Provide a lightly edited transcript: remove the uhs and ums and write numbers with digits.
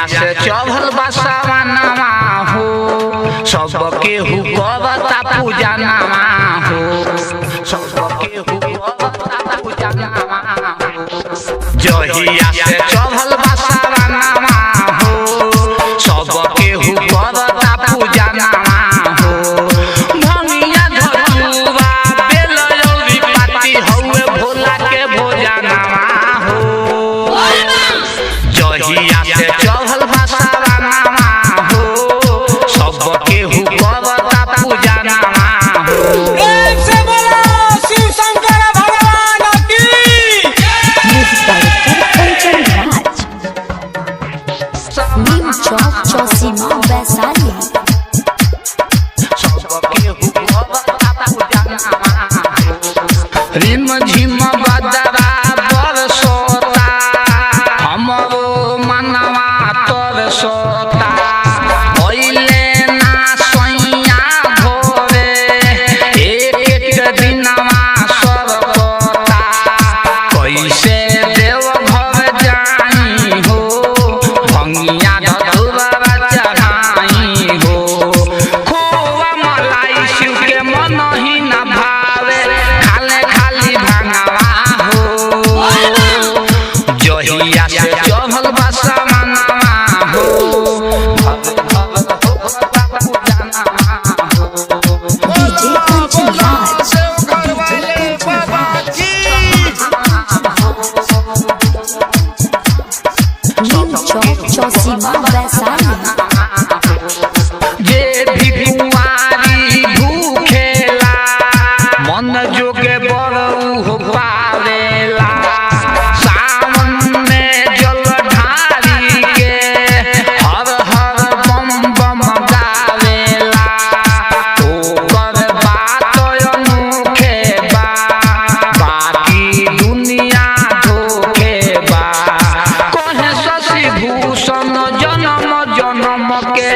जहिया से चढ़ल बसवनवा हो सबके हुकबता पूजा नामा हो सबके हुकबता पूजा नामा हो जहिया से चढ़ल बसवनवा हो सबके हुकबता पूजा नामा हो भंगिया धतूरा बेल औरी पाती हउए भोला के भोजा नामा हो जहिया से चढ़ल बसवनवा हो सबके हुकबता पूजा नामा हो। प्रेम से बोलो शिव शंकर भगवान की। म्यूजिक डायरेक्टर कंचन राज, नीम चौक चौसीमा वैशाली। सबके हुकबता पूजा नामा हो रिम झिम बदरा बरसोता हमरो मनवा तरसोता होइले ना सैया भोरे एक एक दिनवा सरकोता कैसे देव घर जाई हो भंगिया धतूरा चढ़ाई हो खोवा मलाई शिव के मन ही न भावे खाले खाली भंगवा हो जहिया से चढ़ल बसवनवा हो डीजे कंचन राज, नीम चौक चौसीमा वैशाली। जे भी कुंवारी भूखेला मन जोगे बरऊ हो पावेला सावन में जल ढारी के हर हर बम बम गावेला ओकर बात अनोखे बा बाकी दुनिया धोखे बा कहे शशि भूषण जन्म जन्म के